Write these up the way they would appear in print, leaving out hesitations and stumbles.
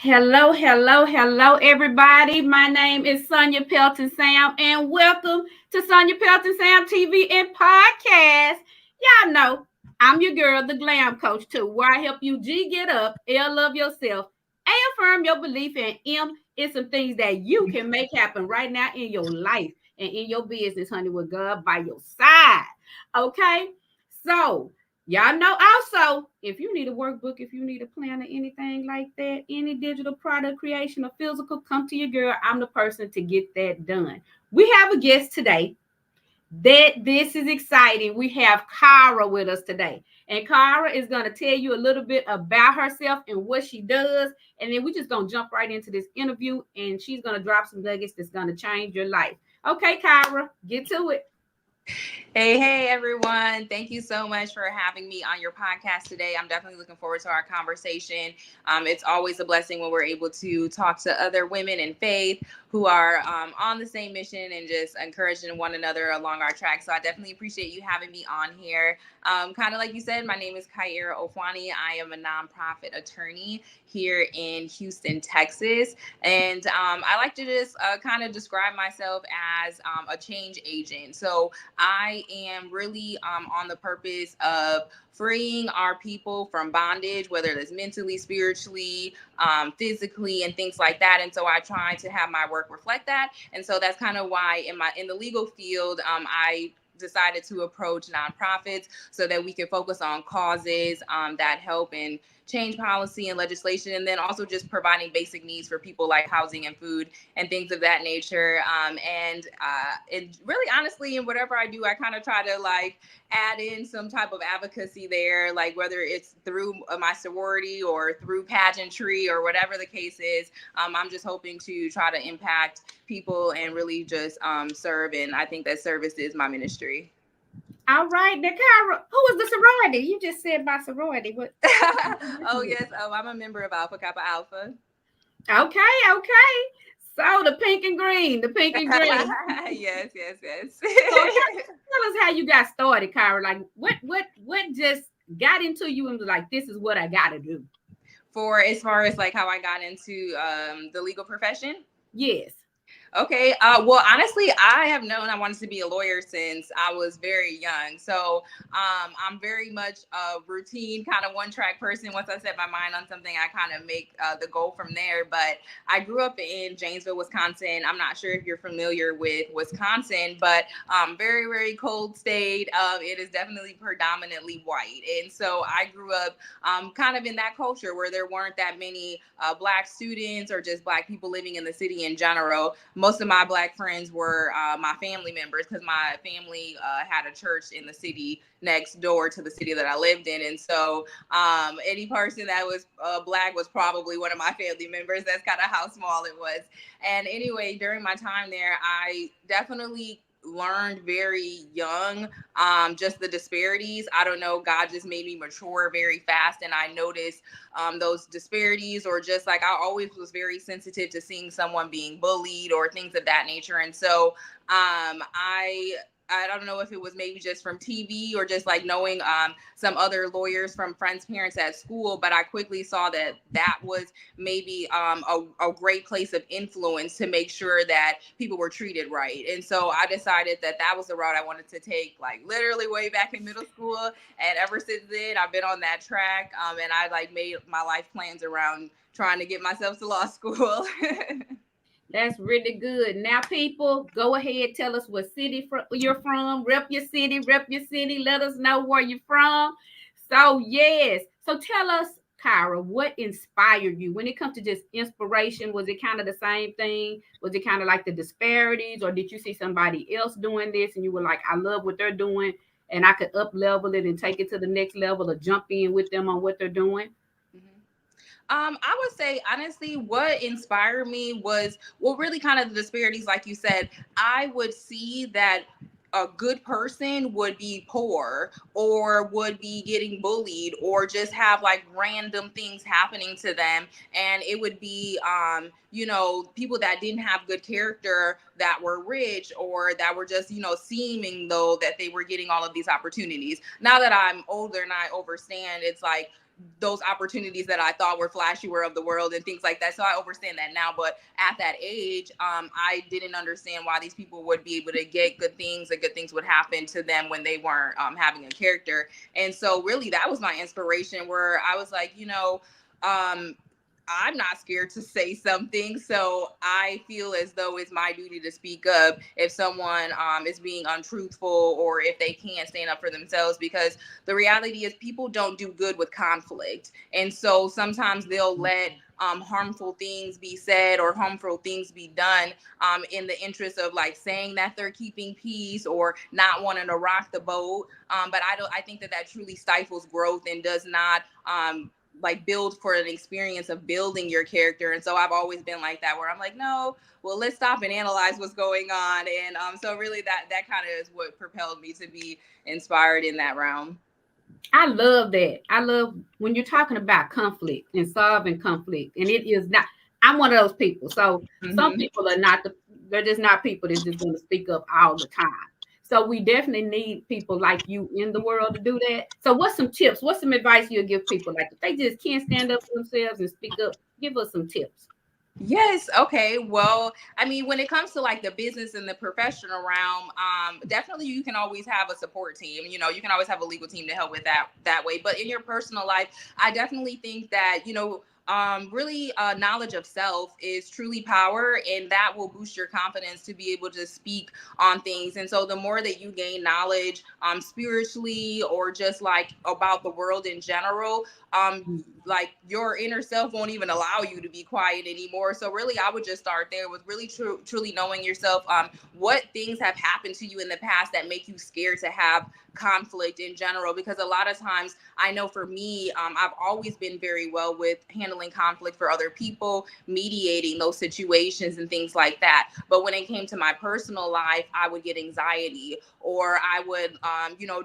Hello, hello, hello, everybody. My name is Sonjia Pelton-Sam, and welcome to Sonjia Pelton-Sam TV and Podcast. Y'all know I'm your girl, the Glam Coach, too, where I help you G get up, L love yourself, A affirm your belief, and M is some things that you can make happen right now in your life and in your business, honey, with God by your side. Okay? So, y'all know also, if you need a workbook, if you need a plan or anything like that, any digital product creation or physical, come to your girl. I'm the person to get that done. We have a guest today. This is exciting. We have Kyara with us today. And Kyara is going to tell you a little bit about herself and what she does. And then we're just going to jump right into this interview. And she's going to drop some nuggets that's going to change your life. Okay, Kyara, get to it. Hey, everyone. Thank you so much for having me on your podcast today. I'm definitely looking forward to our conversation. It's always a blessing when we're able to talk to other women in faith who are on the same mission and just encouraging one another along our track. So I definitely appreciate you having me on here. Kind of like you said, my name is Kyara Ofuani. I am a nonprofit attorney here in Houston, Texas. And I like to just kind of describe myself as a change agent. So I am really on the purpose of freeing our people from bondage, whether it's mentally, spiritually, physically, and things like that. And so I try to have my work reflect that. And so that's kind of why in the legal field, I decided to approach nonprofits so that we can focus on causes that help in change policy and legislation, and then also just providing basic needs for people like housing and food and things of that nature. And really, honestly, in whatever I do, I kind of try to like add in some type of advocacy there, like whether it's through my sorority or through pageantry or whatever the case is. I'm just hoping to try to impact people and really just serve. And I think that service is my ministry. All right, now, Kyra, who is the sorority? You just said my sorority. What? Oh, yes. Oh, I'm a member of Alpha Kappa Alpha. Okay, okay. So the pink and green, the pink and green. Yes, yes, yes. So tell us how you got started, Kyra. Like what just got into you and was like, this is what I gotta do. For as far as like how I got into the legal profession. Yes. Okay. Well, honestly, I have known I wanted to be a lawyer since I was very young. So I'm very much a routine kind of one-track person. Once I set my mind on something, I kind of make the goal from there. But I grew up in Janesville, Wisconsin. I'm not sure if you're familiar with Wisconsin, but very, very cold state. It is definitely predominantly white. And so I grew up kind of in that culture where there weren't that many Black students or just Black people living in the city in general. Most of my Black friends were my family members because my family had a church in the city next door to the city that I lived in. And so any person that was Black was probably one of my family members. That's kind of how small it was. And anyway, during my time there, I definitely learned very young just the disparities. I don't know, God just made me mature very fast, and I noticed those disparities, or just like I always was very sensitive to seeing someone being bullied or things of that nature. And so I don't know if it was maybe just from TV or just like knowing some other lawyers from friends' parents at school, but I quickly saw that that was maybe a great place of influence to make sure that people were treated right. And so I decided that that was the route I wanted to take, like literally way back in middle school. And ever since then, I've been on that track, and I like made my life plans around trying to get myself to law school. That's really good. Now, people, go ahead, tell us what city you're from. Rep your city, rep your city. Let us know where you're from. So, yes. So, tell us, Kyra, what inspired you when it comes to just inspiration? Was it kind of the same thing? Was it kind of like the disparities, or did you see somebody else doing this and you were like, I love what they're doing and I could up level it and take it to the next level, or jump in with them on what they're doing? I would say honestly, what inspired me was, well, really kind of the disparities, like you said. I would see that a good person would be poor or would be getting bullied or just have like random things happening to them, and it would be people that didn't have good character, that were rich, or that were just seeming though that they were getting all of these opportunities. Now that I'm older and I understand, it's like those opportunities that I thought were flashy were of the world and things like that. So I understand that now. But at that age, I didn't understand why these people would be able to get good things and good things would happen to them when they weren't having a character. And so really that was my inspiration, where I was like, um, I'm not scared to say something. So I feel as though it's my duty to speak up if someone is being untruthful or if they can't stand up for themselves, because the reality is people don't do good with conflict. And so sometimes they'll let harmful things be said or harmful things be done in the interest of like saying that they're keeping peace or not wanting to rock the boat. But I think that truly stifles growth and does not like build for an experience of building your character. And so I've always been like that, where I'm like, no, well, let's stop and analyze what's going on. And so really that kind of is what propelled me to be inspired in that realm. I love that. I love when you're talking about conflict and solving conflict. And it is not, I'm one of those people. So some Mm-hmm. people are not they're just not people that's just going to speak up all the time. So we definitely need people like you in the world to do that. So what's some tips? What's some advice you'll give people? Like if they just can't stand up for themselves and speak up, give us some tips. Yes. Okay. Well, I mean, when it comes to like the business and the professional realm, definitely you can always have a support team. You can always have a legal team to help with that way. But in your personal life, I definitely think that really knowledge of self is truly power, and that will boost your confidence to be able to speak on things. And so the more that you gain knowledge spiritually or just like about the world in general, like your inner self won't even allow you to be quiet anymore. So really I would just start there with really truly knowing yourself. What things have happened to you in the past that make you scared to have conflict in general? Because a lot of times, I know for me, I've always been very well with handling conflict for other people, mediating those situations and things like that. But when it came to my personal life, I would get anxiety, or I would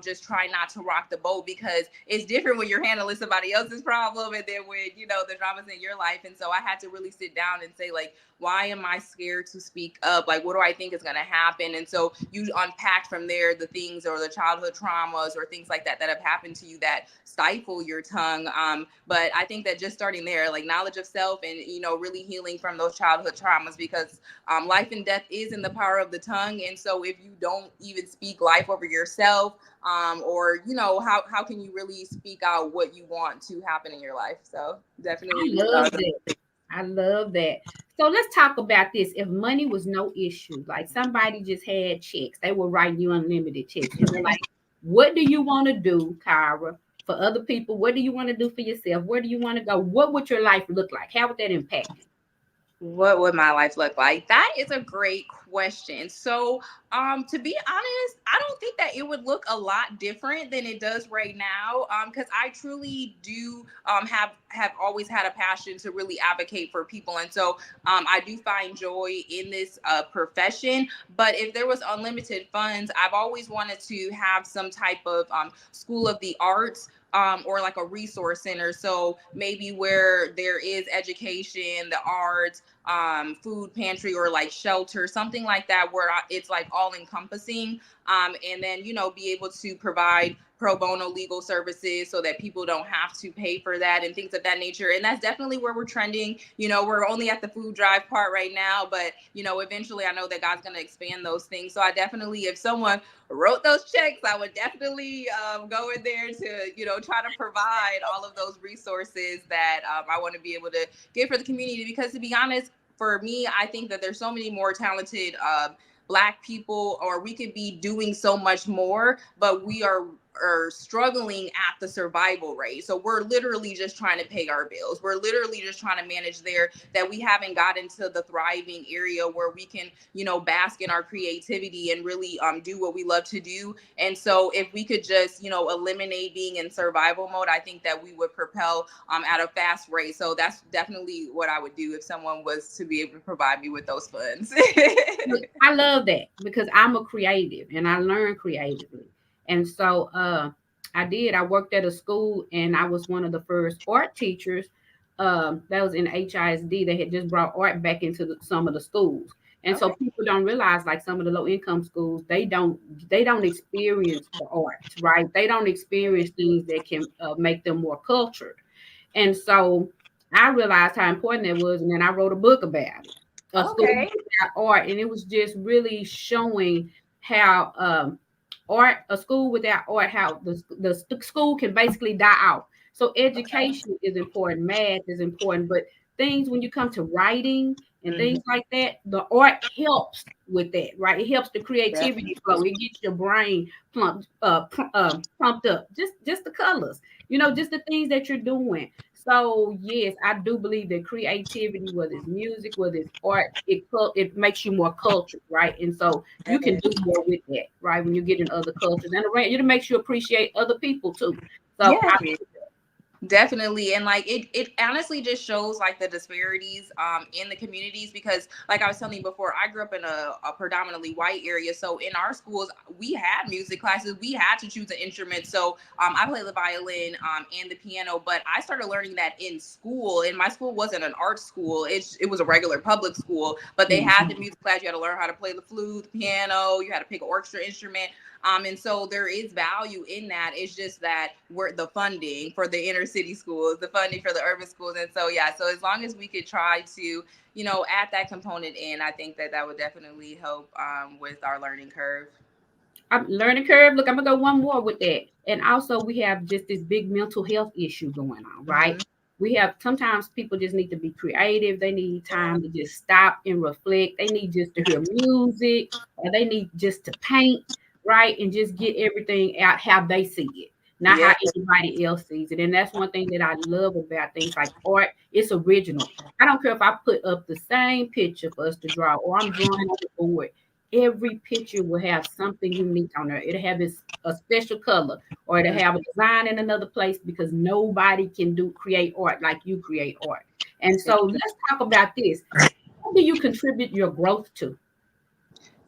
just try not to rock the boat, because it's different when you're handling somebody else's problem and then when the dramas in your life. And so I had to really sit down and say, like, why am I scared to speak up? Like, what do I think is going to happen? And so you unpack from there the things or the childhood traumas or things like that have happened to you that stifle your tongue. But I think that just starting there, like knowledge of self and really healing from those childhood traumas, because life and death is in the power of the tongue. And so if you don't even speak life over yourself, or how can you really speak out what you want to happen in your life? So I definitely love that. I love that. So let's talk about this. If money was no issue, like somebody just had checks, they were writing you unlimited checks, and they're like, "What do you want to do, Kyra, for other people? What do you want to do for yourself? Where do you want to go? What would your life look like? How would that impact you?" What would my life look like? That is a great question. So, to be honest, I don't think that it would look a lot different than it does right now. Because I truly do have always had a passion to really advocate for people, and so I do find joy in this profession. But if there was unlimited funds, I've always wanted to have some type of school of the arts, or like a resource center. So maybe where there is education, the arts, food pantry, or like shelter, something like that, where it's like all encompassing. And then, be able to provide pro bono legal services so that people don't have to pay for that and things of that nature. And that's definitely where we're trending. We're only at the food drive part right now, but, eventually I know that God's going to expand those things. So I definitely, if someone wrote those checks, I would definitely go in there to, try to provide all of those resources that I want to be able to give for the community. Because to be honest, for me, I think that there's so many more talented Black people, or we could be doing so much more, but we are struggling at the survival rate. So we're literally just trying to pay our bills. We're literally just trying to manage there, that we haven't gotten to the thriving area where we can, bask in our creativity and really do what we love to do. And so if we could just, eliminate being in survival mode, I think that we would propel at a fast rate. So that's definitely what I would do if someone was to be able to provide me with those funds. Look, I love that because I'm a creative and I learn creatively. And so I worked at a school and I was one of the first art teachers that was in HISD. They had just brought art back into some of the schools. And so Okay. people don't realize, like some of the low income schools, they don't experience the arts, right? They don't experience things that can make them more cultured. And so I realized how important that was, and then I wrote a book about it, a school Okay. without art, and it was just really showing how art, a school without art, how the school can basically die out. So Okay. education is important, math is important, but things when you come to writing and Mhm. things like that, the art helps with that, right? It helps the creativity flow. Definitely. It gets your brain pumped up. Just the colors, just the things that you're doing. So yes, I do believe that creativity, whether it's music, whether it's art, it makes you more cultured, right? And so you can do more with that, right? When you get in other cultures, and it makes you appreciate other people too. So Yeah. I, Definitely. And like it honestly just shows like the disparities in the communities because like I was telling you before, I grew up in a predominantly white area. So in our schools, we had music classes, we had to choose an instrument. So I played the violin and the piano, but I started learning that in school. And my school wasn't an art school, it was a regular public school, but they had the Mhm. music class. You had to learn how to play the flute, the piano, you had to pick an orchestra instrument. And so there is value in that. It's just that we're the funding for the inner city schools, the funding for the urban schools. And so, yeah, so as long as we could try to, add that component in, I think that that would definitely help with our learning curve. I'm learning curve. Look, I'm gonna go one more with that. And also we have just this big mental health issue going on, right? Hmm. We have sometimes people just need to be creative. They need time to just stop and reflect. They need just to hear music, or they need just to paint, right? And just get everything out how they see it, not how Yeah. anybody else sees it. And that's one thing that I love about things like art. It's original. I don't care if I put up the same picture for us to draw, or I'm drawing on the board. Every picture will have something unique on there. It'll have a special color, or it'll have a design in another place because nobody can create art like you create art. And so let's talk about this. How do you contribute your growth to?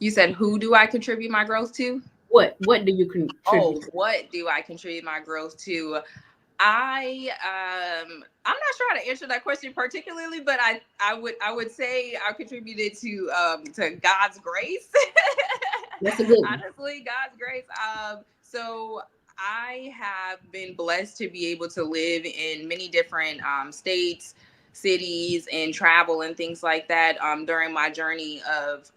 You said, who do I contribute my growth to? What do you contribute Oh, to? what do I contribute my growth to? I'm not sure how to answer that question particularly, but I would say I contributed to God's grace. That's a good one. Honestly, God's grace. So I have been blessed to be able to live in many different states, cities, and travel and things like that during my journey of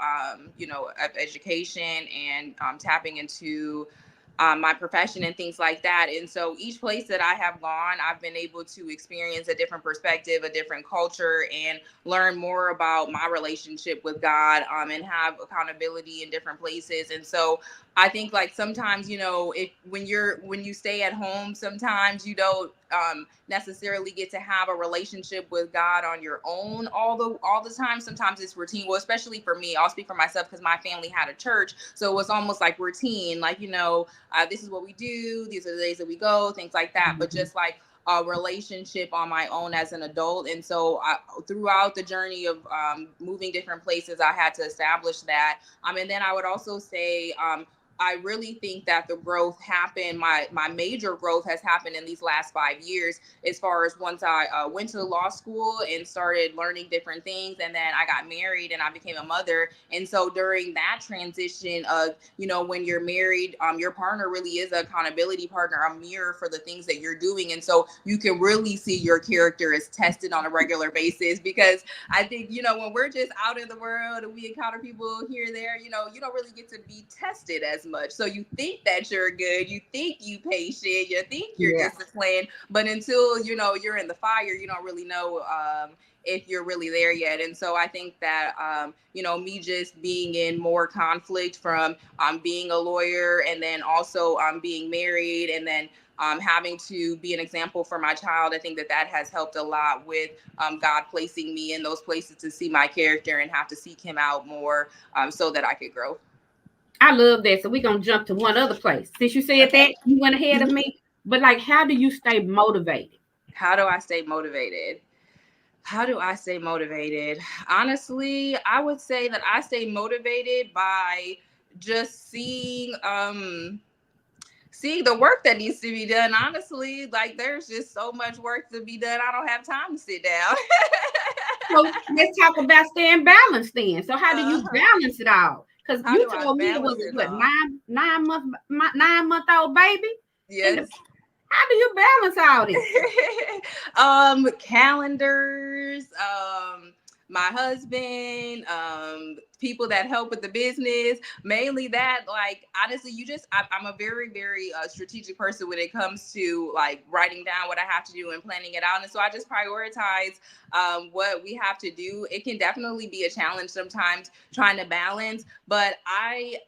education and tapping into my profession and things like that. And so each place that I have gone, I've been able to experience a different perspective, a different culture, and learn more about my relationship with God and have accountability in different places. And so I think like sometimes, if when you stay at home, sometimes you don't necessarily get to have a relationship with God on your own all the time. Sometimes it's routine. Well, especially for me, I'll speak for myself because my family had a church, so it was almost like routine. Like this is what we do. These are the days that we go, things like that. But Mhm. just like a relationship on my own as an adult. And so throughout the journey of moving different places, I had to establish that. And then I would also say, I really think that the growth happened. My major growth has happened in these last 5 years, as far as once I went to law school and started learning different things, and then I got married and I became a mother. And so during that transition of, when you're married, your partner really is an accountability partner, a mirror for the things that you're doing. And so you can really see your character is tested on a regular basis because I think, when we're just out in the world and we encounter people here and there, you don't really get to be tested as much. So you think that you're good, you think you patient, you think you're Yeah. disciplined, but until, you're in the fire, you don't really know if you're really there yet. And so I think that, me just being in more conflict from being a lawyer and then also being married and then having to be an example for my child, I think that that has helped a lot with God placing me in those places to see my character and have to seek him out more so that I could grow. I love that. So we're gonna jump to one other place. Since you said Okay. that, you went ahead of Mhm. me. But like, how do you stay motivated? How do I stay motivated? How do I stay motivated? Honestly, I would say that I stay motivated by just seeing the work that needs to be done. Honestly, like there's just so much work to be done. I don't have time to sit down. So let's talk about staying balanced then. So how do you Uh-huh. balance it all? Because How you do I told me it was balance it what all? 9-month old baby, and Yes. how do you balance all this? Calendars, my husband, people that help with the business, mainly that. Like, honestly, I'm a very, very strategic person when it comes to like writing down what I have to do and planning it out. And so I just prioritize what we have to do. It can definitely be a challenge sometimes trying to balance, but I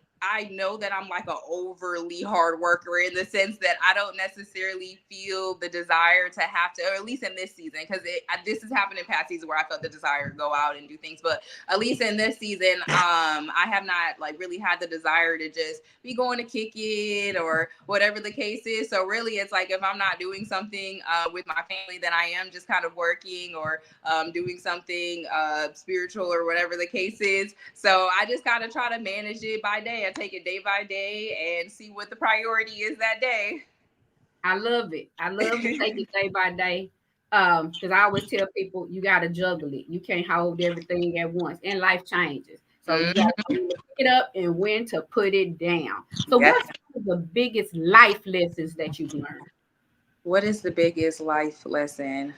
know that I'm like an overly hard worker in the sense that I don't necessarily feel the desire to have to, or at least in this season, because this has happened in past seasons where I felt the desire to go out and do things, but at least in this season, I have not like really had the desire to just be going to kick it or whatever the case is. So really, it's like if I'm not doing something with my family, then I am just kind of working or doing something spiritual or whatever the case is. So I just gotta try to manage it by day. I take it day by day and see what the priority is that day. I love it. I love to take it day by day. Because I always tell people you gotta juggle it. You can't hold everything at once, and life changes. So you gotta Mhm. know when to pick it up and when to put it down. So Yes. what's the biggest life lessons that you've learned? What is the biggest life lesson?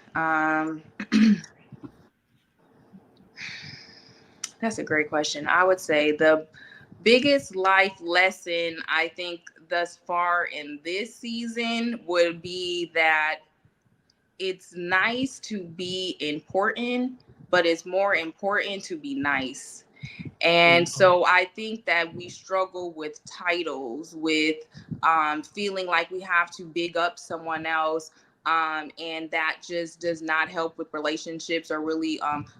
That's a great question. I would say the biggest life lesson I think thus far in this season would be that it's nice to be important, but it's more important to be nice. And so I think that we struggle with titles, with feeling like we have to big up someone else. And that just does not help with relationships or really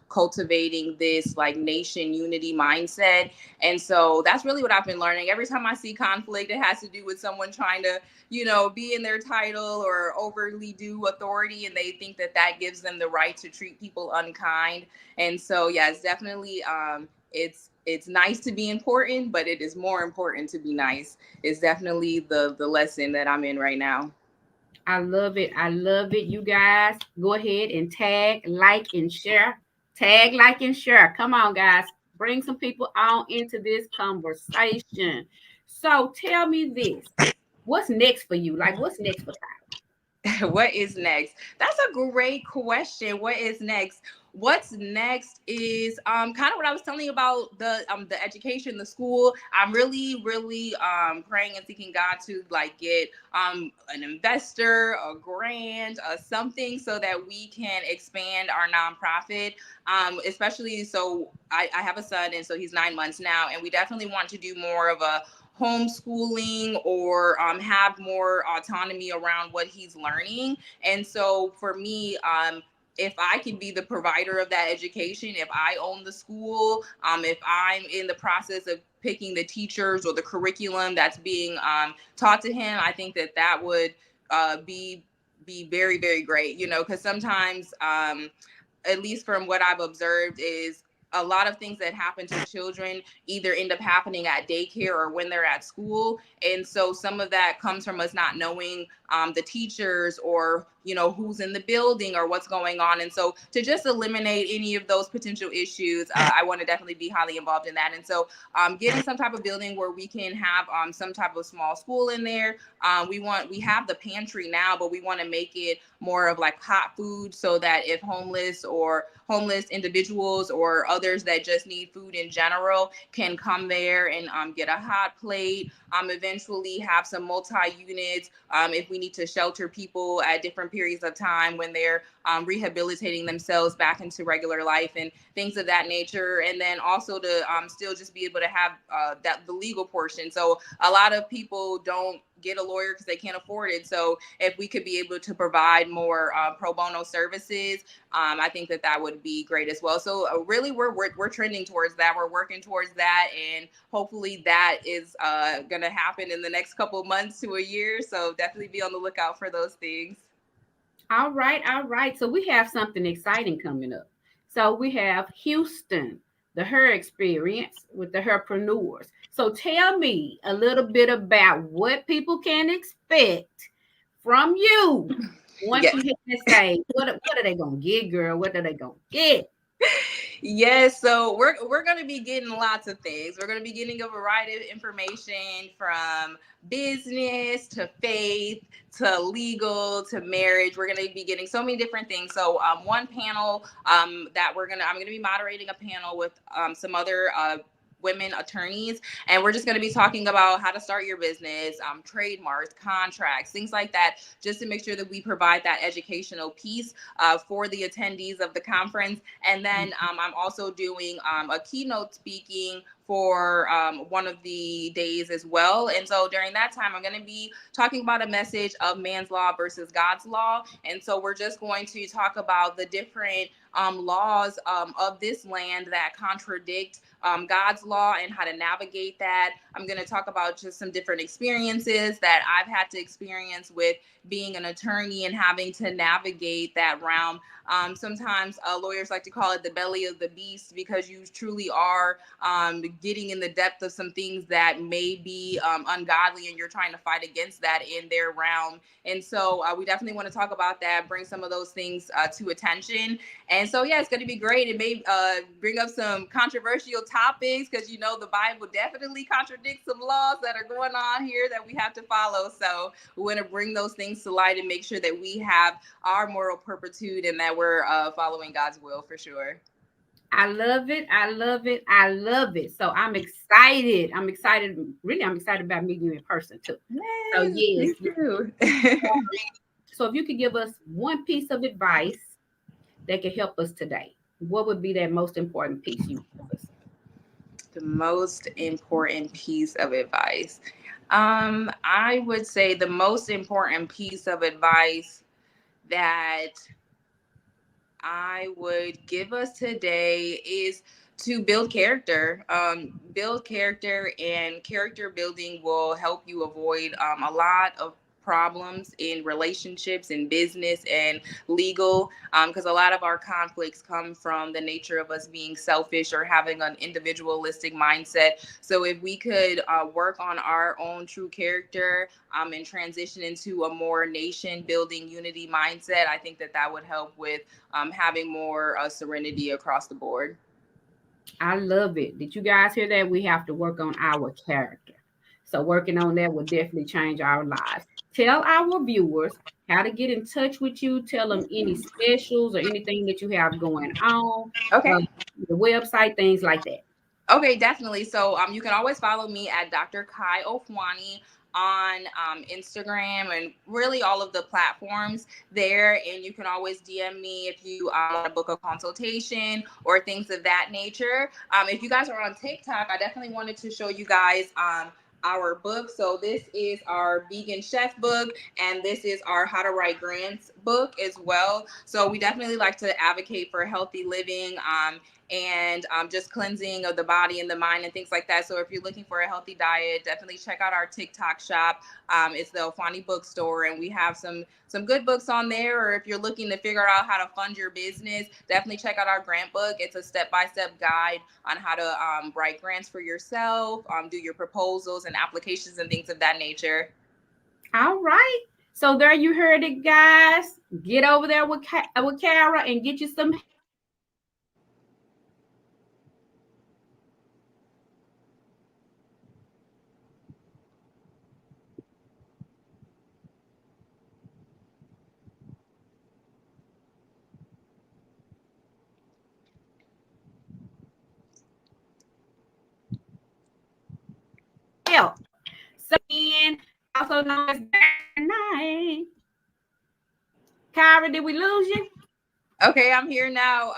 cultivating this like nation unity mindset. And so that's really what I've been learning. Every time I see conflict, it has to do with someone trying to, be in their title or overly do authority. And they think that that gives them the right to treat people unkind. And so, yeah, it's definitely it's nice to be important, but it is more important to be nice. It's definitely the lesson that I'm in right now. I love it. I love it. You guys go ahead and tag, like, and share. Tag, like, and share. Come on, guys. Bring some people on into this conversation. So tell me this. What's next for you? Like, what's next for What is next? That's a great question. What is next? What's next is kind of what I was telling you about the education, the school. I'm really, really praying and seeking God to like get an investor, a grant, something so that we can expand our nonprofit. Especially so I have a son and so he's 9 months now, and we definitely want to do more of a homeschooling or have more autonomy around what he's learning. And so for me, if I can be the provider of that education, if I own the school, if I'm in the process of picking the teachers or the curriculum that's being taught to him, I think that that would be very, very great. Because sometimes at least from what I've observed, is a lot of things that happen to children either end up happening at daycare or when they're at school. And so some of that comes from us not knowing the teachers or, who's in the building or what's going on. And so to just eliminate any of those potential issues, I want to definitely be highly involved in that. And so getting some type of building where we can have some type of small school in there. We have the pantry now, but we want to make it more of like hot food so that if homeless individuals or others that just need food in general can come there and get a hot plate. Eventually have some multi-units if we need to shelter people at different periods of time when they're rehabilitating themselves back into regular life and things of that nature. And then also to still just be able to have the legal portion. So a lot of people don't get a lawyer because they can't afford it. So if we could be able to provide more pro bono services, I think that that would be great as well. So really, we're trending towards that. We're working towards that, and hopefully that is going to happen in the next couple of months to a year. So definitely be on the lookout for those things. All right, all right. So we have something exciting coming up. So we have Houston, the Her Experience with the Herpreneurs. So tell me a little bit about what people can expect from you once Yes. you hit that stage. What are they gonna get, girl? What are they gonna get? Yes, so we're going to be getting lots of things. We're going to be getting a variety of information from business to faith to legal to marriage. We're going to be getting so many different things. So one panel that I'm going to be moderating a panel with some other women attorneys, and we're just going to be talking about how to start your business, trademarks, contracts, things like that, just to make sure that we provide that educational piece for the attendees of the conference. And then I'm also doing a keynote speaking for one of the days as well. And so during that time, I'm going to be talking about a message of man's law versus God's law. And so we're just going to talk about the different laws of this land that contradict God's law and how to navigate that. I'm going to talk about just some different experiences that I've had to experience with being an attorney and having to navigate that realm. Sometimes lawyers like to call it the belly of the beast, because you truly are getting in the depth of some things that may be ungodly, and you're trying to fight against that in their realm. And so we definitely want to talk about that, bring some of those things to attention. And so, yeah, it's going to be great. It may bring up some controversial topics, because, you know, the Bible definitely contradicts some laws that are going on here that we have to follow. So we want to bring those things to light and make sure that we have our moral turpitude and that we're following God's will for sure. I love it. I love it. I love it. So I'm excited. I'm excited. Really, I'm excited about meeting you in person too. So Yes, yes. me too. So if you could give us one piece of advice that could help us today, what would be that most important piece you give us? The most important piece of advice. I would say the most important piece of advice that I would give us today is to build character. Build character, and character building will help you avoid a lot of problems in relationships, in business, and legal, because a lot of our conflicts come from the nature of us being selfish or having an individualistic mindset. So if we could work on our own true character and transition into a more nation building unity mindset, I think that that would help with having more serenity across the board. I love it. Did you guys hear that? We have to work on our character. So working on that will definitely change our lives. Tell our viewers how to get in touch with you. Tell them any specials or anything that you have going on, uh, Okay. the website, things like that. Okay, definitely. So you can always follow me at Dr. Kyara Ofuani on Instagram and really all of the platforms there. And you can always DM me if you want to book a consultation or things of that nature. If you guys are on TikTok, I definitely wanted to show you guys our book. So this is our vegan chef book, and this is our how to write grants book as well. So we definitely like to advocate for healthy living and just cleansing of the body and the mind and things like that. So if you're looking for a healthy diet, definitely check out our TikTok shop. It's the Ofuani bookstore, and we have some good books on there. Or if you're looking to figure out how to fund your business, definitely check out our grant book. It's a step-by-step guide on how to write grants for yourself, do your proposals and applications and things of that nature. All right. So there you heard it, guys. Get over there with Kyara and get you some help. So in, also known as night. Kyra, did we lose you? Okay, I'm here now.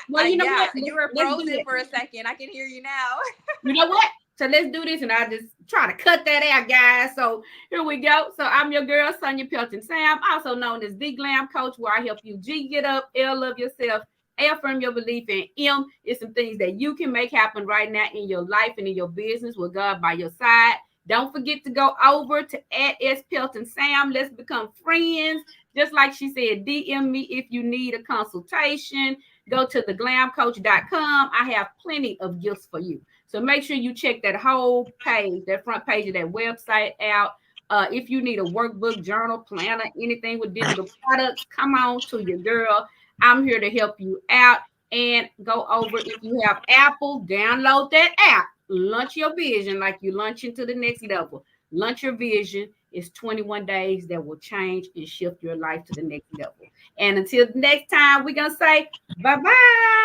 Well, you know Yeah, what? you were Let's do frozen it. for a second. I can hear you now. You know what? So let's do this, and I just try to cut that out, guys. So here we go. So I'm your girl, Sonjia Pelton-Sam, also known as the Glam Coach, where I help you G, get up, L, love yourself, A, affirm your belief, and M is some things that you can make happen right now in your life and in your business with God by your side. Don't forget to go over to @S_Pelton_Sam. Let's become friends. Just like she said, DM me if you need a consultation. Go to theglamcoach.com. I have plenty of gifts for you. So make sure you check that whole page, that front page of that website out. If you need a workbook, journal, planner, anything with digital products, come on to your girl. I'm here to help you out. and go over. If you have Apple, download that app. Launch your vision like you launch into the next level. Launch your vision. It's 21 days that will change and shift your life to the next level. And until next time, we're going to say bye-bye.